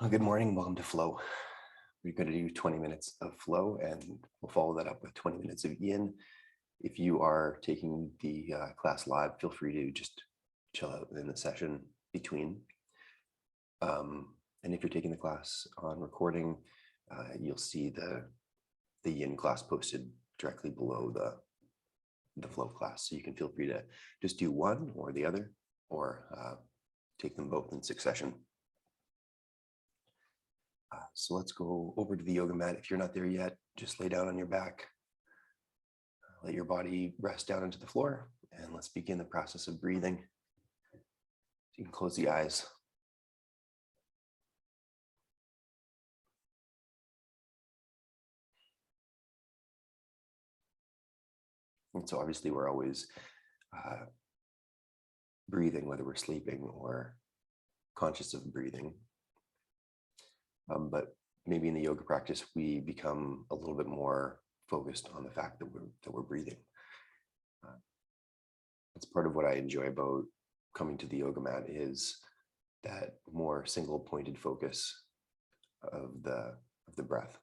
Good morning, welcome to flow. We're going to do 20 minutes of flow and we'll follow that up with 20 minutes of yin. If you are taking the class live, feel free to just chill out in the session between. And if you're taking the class on recording, you'll see the yin class posted directly below the flow class. So you can feel free to just do one or the other, or take them both in succession. So let's go over to the yoga mat. If you're not there yet, just lay down on your back. Let your body rest down into the floor, and let's begin the process of breathing. You can close the eyes. And so obviously we're always breathing, whether we're sleeping or conscious of breathing. But maybe in the yoga practice, we become a little bit more focused on the fact that we're breathing. That's part of what I enjoy about coming to the yoga mat, is that more single pointed focus of the breath.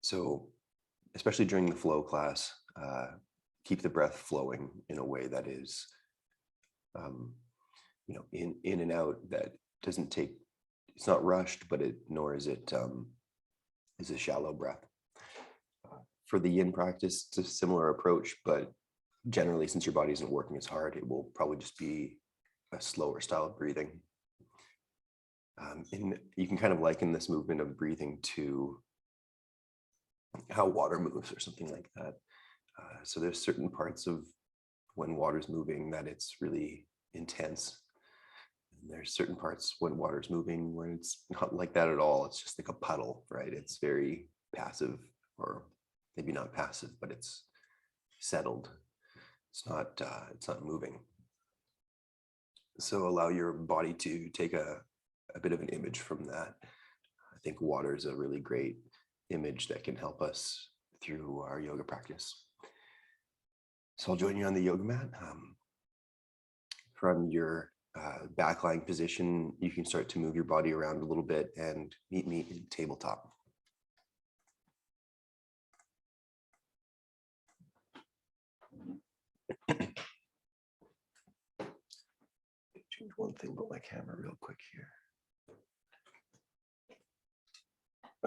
So especially during the flow class, keep the breath flowing in a way that is in and out, that doesn't take, it's not rushed, but nor is it is a shallow breath. For the yin practice, it's a similar approach, but generally, since your body isn't working as hard, it will probably just be a slower style of breathing. And you can kind of liken this movement of breathing to how water moves or something like that. So there's certain parts of when water's moving that it's really intense. And there's certain parts when water's moving where it's not like that at all. It's just like a puddle, right? It's very passive, or maybe not passive, but it's settled. It's not moving. So allow your body to take a bit of an image from that. I think water is a really great image that can help us through our yoga practice. So I'll join you on the yoga mat. From your back lying position, you can start to move your body around a little bit and meet me in tabletop. Change one thing about my camera real quick here.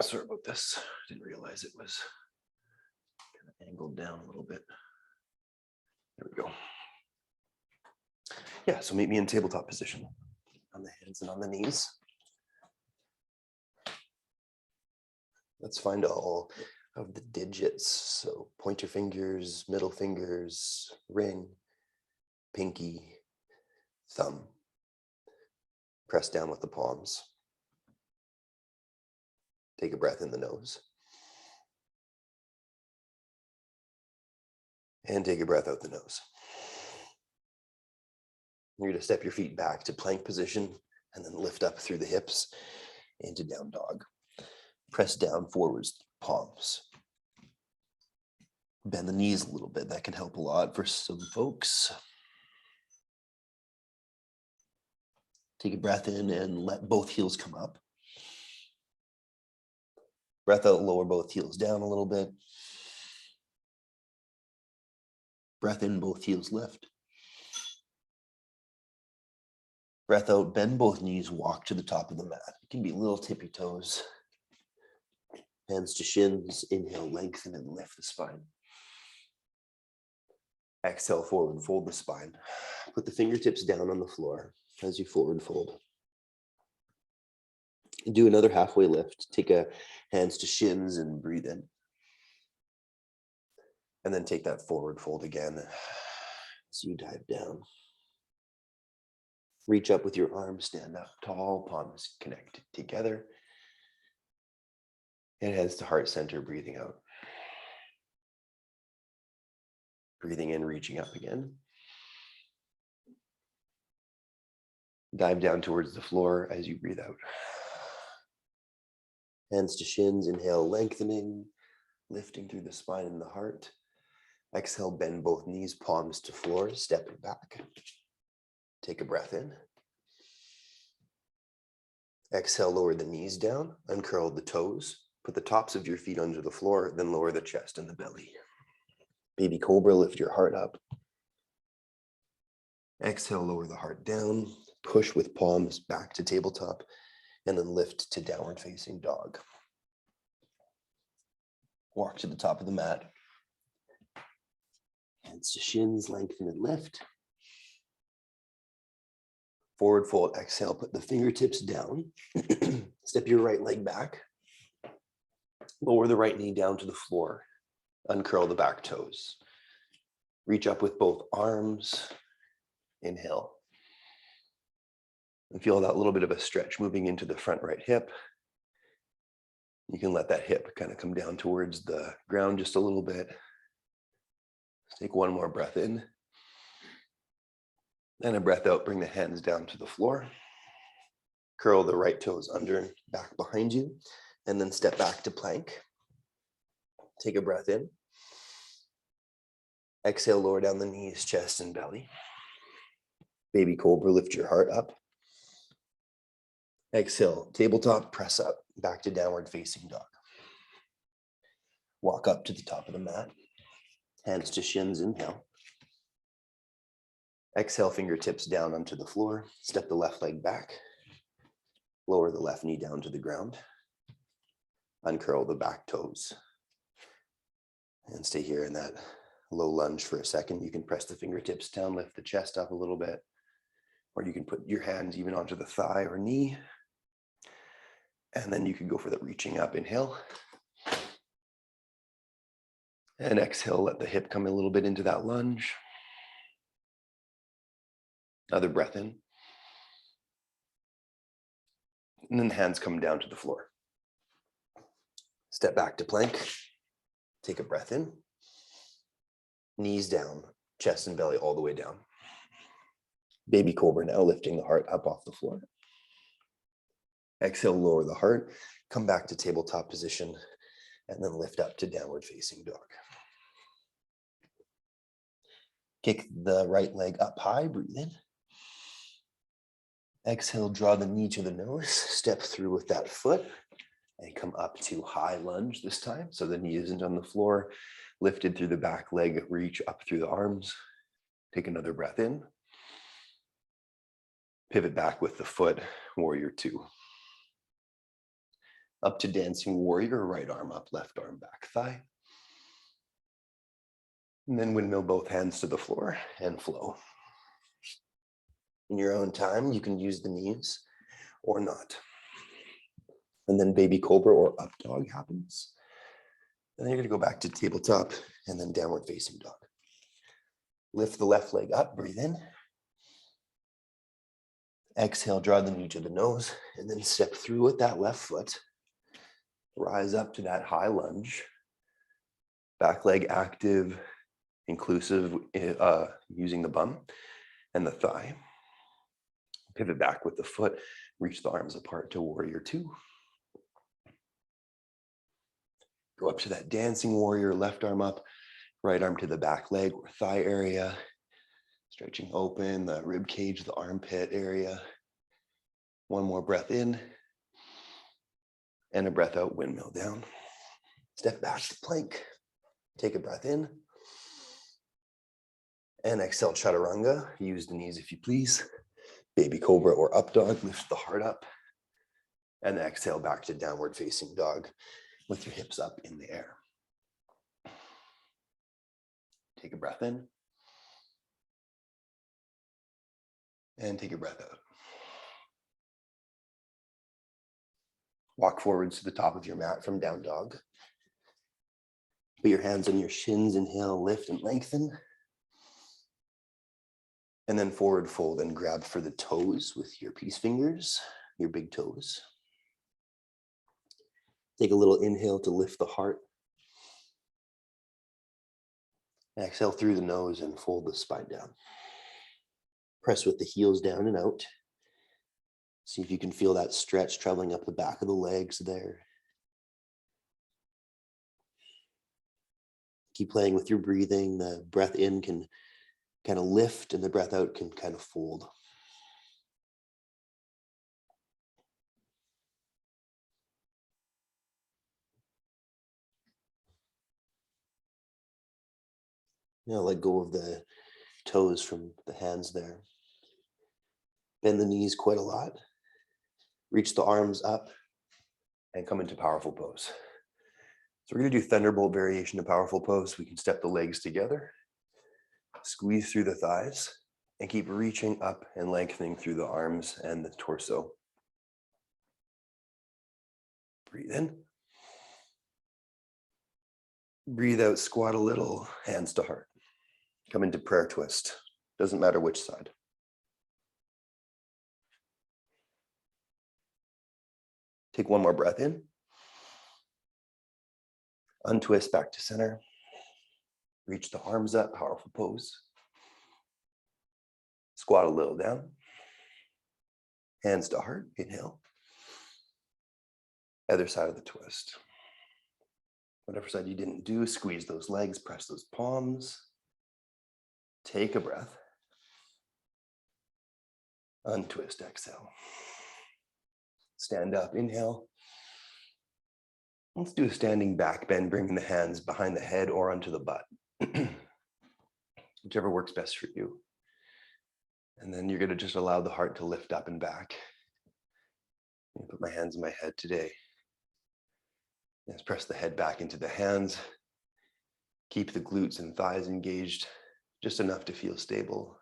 Sorry about this. Didn't realize it was kind of angled down a little bit. There we go. Yeah, so meet me in tabletop position on the hands and on the knees. Let's find all of the digits. So pointer fingers, middle fingers, ring, pinky, thumb. Press down with the palms. Take a breath in the nose. And take a breath out the nose. You're going to step your feet back to plank position and then lift up through the hips into down dog. Press down forwards, palms. Bend the knees a little bit. That can help a lot for some folks. Take a breath in and let both heels come up. Breath out, lower both heels down a little bit. Breath in, both heels lift. Breath out, bend both knees, walk to the top of the mat. It can be little tippy toes. Hands to shins, inhale, lengthen and lift the spine. Exhale, forward fold the spine. Put the fingertips down on the floor as you forward fold. Do another halfway lift. Take a hands to shins and breathe in. And then take that forward fold again as you dive down. Reach up with your arms, stand up tall, palms connected together. And heads to heart center, breathing out. Breathing in, reaching up again. Dive down towards the floor as you breathe out. Hands to shins, inhale, lengthening, lifting through the spine and the heart. Exhale, bend both knees, palms to floor, stepping back. Take a breath in. Exhale, lower the knees down, uncurl the toes, put the tops of your feet under the floor, then lower the chest and the belly. Baby Cobra, lift your heart up. Exhale, lower the heart down, push with palms back to tabletop, and then lift to downward facing dog. Walk to the top of the mat. Hands to shins, lengthen and lift. Forward fold, exhale, put the fingertips down. Step your right leg back. Lower the right knee down to the floor. Uncurl the back toes. Reach up with both arms. Inhale. And feel that little bit of a stretch moving into the front right hip. You can let that hip kind of come down towards the ground just a little bit. Let's take one more breath in. And a breath out, bring the hands down to the floor. Curl the right toes under and back behind you, and then step back to plank. Take a breath in. Exhale, lower down the knees, chest, and belly. Baby Cobra, lift your heart up. Exhale, tabletop, press up, back to downward facing dog. Walk up to the top of the mat. Hands to shins, inhale. Exhale, fingertips down onto the floor. Step the left leg back. Lower the left knee down to the ground. Uncurl the back toes. And stay here in that low lunge for a second. You can press the fingertips down, lift the chest up a little bit, or you can put your hands even onto the thigh or knee. And then you can go for the reaching up, inhale. And exhale, let the hip come a little bit into that lunge. Another breath in. And then the hands come down to the floor. Step back to plank. Take a breath in. Knees down, chest and belly all the way down. Baby Cobra now, lifting the heart up off the floor. Exhale, lower the heart. Come back to tabletop position and then lift up to downward facing dog. Kick the right leg up high, breathe in. Exhale, draw the knee to the nose, step through with that foot and come up to high lunge this time. So the knee isn't on the floor, lifted through the back leg, reach up through the arms. Take another breath in. Pivot back with the foot, warrior two. Up to dancing warrior, right arm up, left arm back thigh. And then windmill both hands to the floor and flow. In your own time, you can use the knees or not. And then baby Cobra or up dog happens. And then you're gonna go back to tabletop and then downward facing dog. Lift the left leg up, breathe in. Exhale, draw the knee to the nose, and then step through with that left foot. Rise up to that high lunge. Back leg active, inclusive, using the bum and the thigh. Pivot back with the foot, reach the arms apart to warrior two. Go up to that dancing warrior, left arm up, right arm to the back leg or thigh area. Stretching open the rib cage, the armpit area. One more breath in. And a breath out, windmill down. Step back to plank. Take a breath in. And exhale, chaturanga. Use the knees if you please. Baby Cobra or up dog, lift the heart up. And exhale back to downward facing dog with your hips up in the air. Take a breath in. And take a breath out. Walk forwards to the top of your mat from down dog. Put your hands on your shins, inhale, lift and lengthen. And then forward fold and grab for the toes with your peace fingers, your big toes. Take a little inhale to lift the heart. Exhale through the nose and fold the spine down. Press with the heels down and out. See if you can feel that stretch traveling up the back of the legs there. Keep playing with your breathing. The breath in can kind of lift and the breath out can kind of fold. Let go of the toes from the hands there. Bend the knees quite a lot. Reach the arms up and come into powerful pose. So we're going to do Thunderbolt Variation to powerful pose. We can step the legs together, squeeze through the thighs, and keep reaching up and lengthening through the arms and the torso. Breathe in. Breathe out, squat a little, hands to heart. Come into prayer twist. Doesn't matter which side. Take one more breath in. Untwist back to center. Reach the arms up, powerful pose. Squat a little down. Hands to heart, inhale. Other side of the twist. Whatever side you didn't do, squeeze those legs, press those palms. Take a breath. Untwist, exhale. Stand up, inhale. Let's do a standing back bend, bringing the hands behind the head or onto the butt. Whichever works best for you. And then you're going to just allow the heart to lift up and back. I'm going to put my hands on my head today. Let's press the head back into the hands. Keep the glutes and thighs engaged, just enough to feel stable.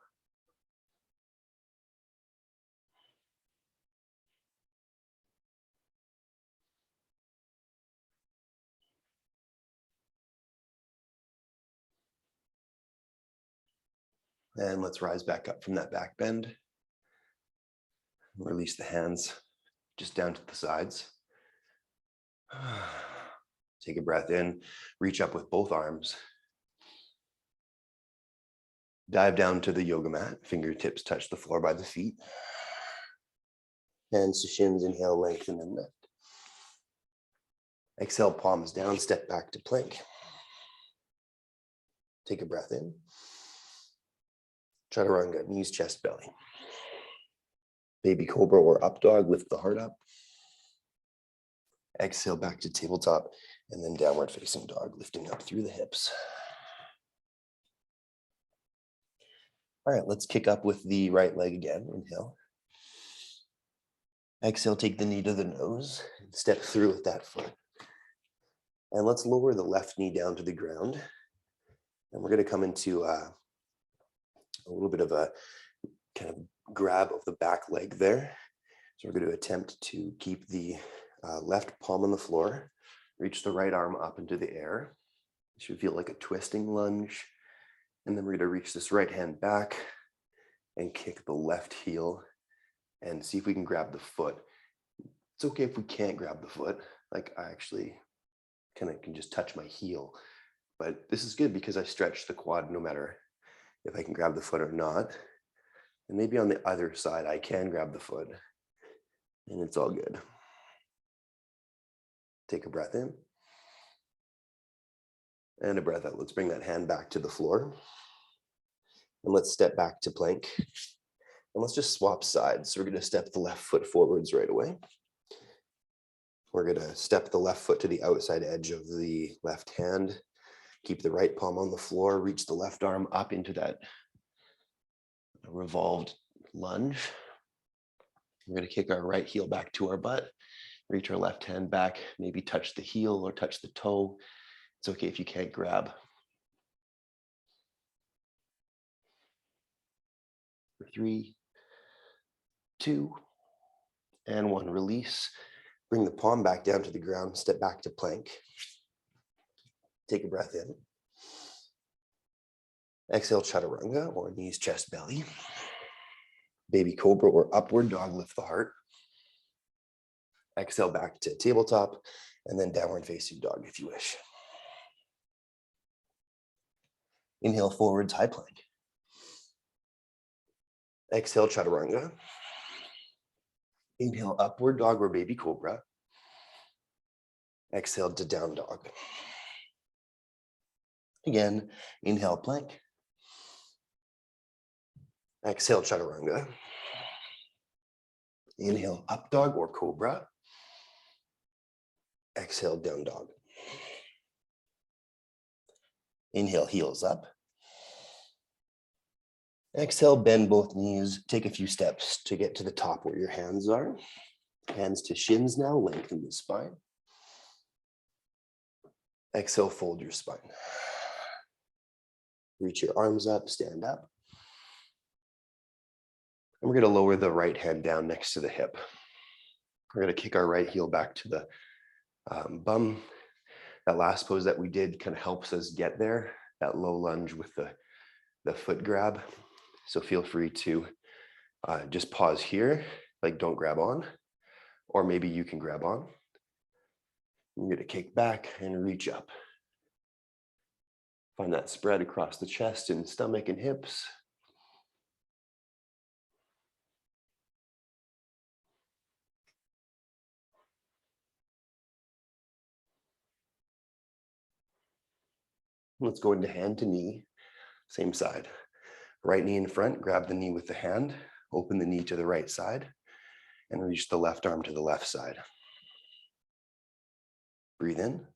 And let's rise back up from that back bend. Release the hands just down to the sides. Take a breath in, reach up with both arms. Dive down to the yoga mat, fingertips touch the floor by the feet. Hands to shins, inhale, lengthen and lift. Exhale, palms down, step back to plank. Take a breath in. Chaturanga, knees, chest, belly. Baby Cobra or up dog, lift the heart up. Exhale back to tabletop and then downward facing dog, lifting up through the hips. All right, let's kick up with the right leg again. Inhale. Exhale, take the knee to the nose and step through with that foot. And let's lower the left knee down to the ground. And we're going to come into a little bit of a kind of grab of the back leg there. So we're going to attempt to keep the left palm on the floor, reach the right arm up into the air. It should feel like a twisting lunge. And then we're going to reach this right hand back and kick the left heel and see if we can grab the foot. It's okay if we can't grab the foot. Like I actually kind of can just touch my heel. But this is good because I stretch the quad no matter if I can grab the foot or not. And maybe on the other side, I can grab the foot and it's all good. Take a breath in and a breath out. Let's bring that hand back to the floor and let's step back to plank. And let's just swap sides. So we're going to step the left foot forwards right away. We're going to step the left foot to the outside edge of the left hand. Keep the right palm on the floor. Reach the left arm up into that revolved lunge. We're going to kick our right heel back to our butt. Reach our left hand back. Maybe touch the heel or touch the toe. It's okay if you can't grab. For 3, 2, and 1. Release. Bring the palm back down to the ground. Step back to plank. Take a breath in. Exhale, chaturanga or knees, chest, belly. Baby Cobra or upward dog, lift the heart. Exhale back to tabletop and then downward facing dog if you wish. Inhale forwards, high plank. Exhale, chaturanga. Inhale, upward dog or baby cobra. Exhale to down dog. Again, inhale, plank. Exhale, chaturanga. Inhale, up dog or cobra. Exhale, down dog. Inhale, heels up. Exhale, bend both knees. Take a few steps to get to the top where your hands are. Hands to shins now, lengthen the spine. Exhale, fold your spine. Reach your arms up, stand up. And we're going to lower the right hand down next to the hip. We're going to kick our right heel back to the bum. That last pose that we did kind of helps us get there, that low lunge with the foot grab. So feel free to just pause here, like don't grab on, or maybe you can grab on. You're going to kick back and reach up. Find that spread across the chest and stomach and hips. Let's go into hand to knee, same side. Right knee in front, grab the knee with the hand, open the knee to the right side, and reach the left arm to the left side. Breathe in.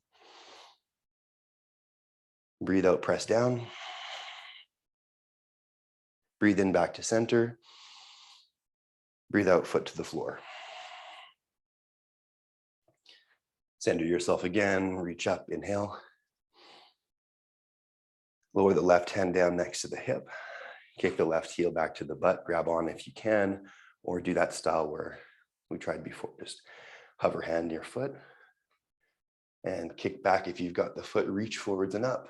Breathe out, press down. Breathe in back to center. Breathe out, foot to the floor. Center yourself again, reach up, inhale. Lower the left hand down next to the hip. Kick the left heel back to the butt, grab on if you can, or do that style where we tried before. Just hover hand near foot and kick back if you've got the foot, reach forwards and up.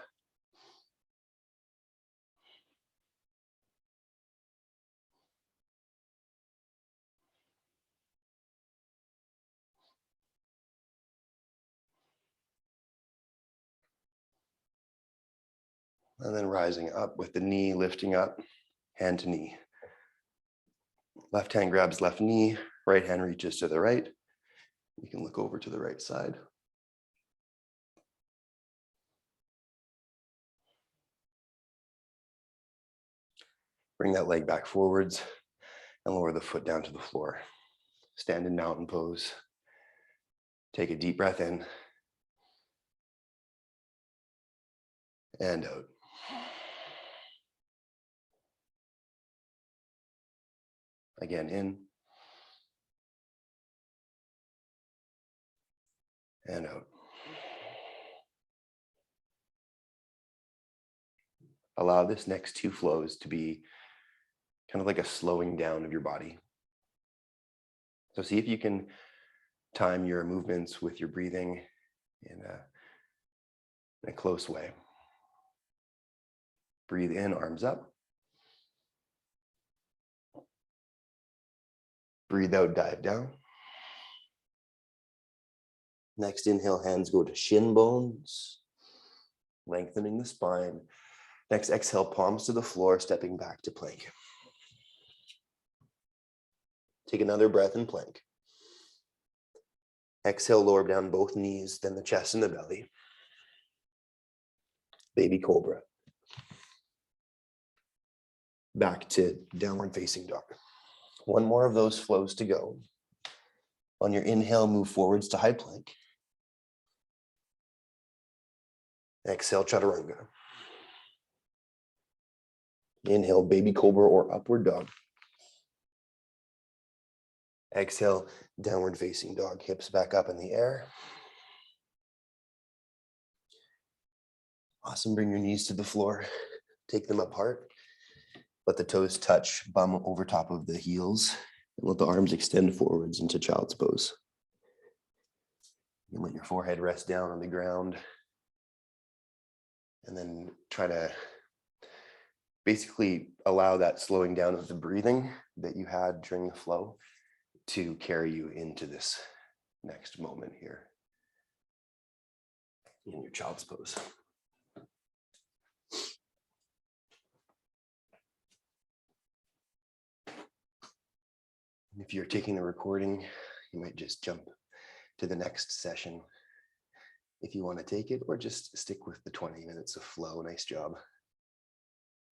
And then rising up with the knee lifting up, hand to knee. Left hand grabs left knee, right hand reaches to the right. You can look over to the right side. Bring that leg back forwards and lower the foot down to the floor. Stand in mountain pose. Take a deep breath in and out. Again, in and out. Allow this next two flows to be kind of like a slowing down of your body. So see if you can time your movements with your breathing in a close way. Breathe in, arms up. Breathe out, dive down. Next inhale, hands go to shin bones, lengthening the spine. Next exhale, palms to the floor, stepping back to plank. Take another breath in plank. Exhale, lower down both knees, then the chest and the belly. Baby Cobra. Back to downward facing dog. One more of those flows to go. On your inhale, move forwards to high plank. Exhale, chaturanga. Inhale, baby cobra or upward dog. Exhale, downward facing dog, hips back up in the air. Awesome, bring your knees to the floor. Take them apart. Let the toes touch, bum over top of the heels. And let the arms extend forwards into child's pose. And let your forehead rest down on the ground. And then try to basically allow that slowing down of the breathing that you had during the flow to carry you into this next moment here in your child's pose. If you're taking the recording, you might just jump to the next session if you want to take it, or just stick with the 20 minutes of flow. Nice job.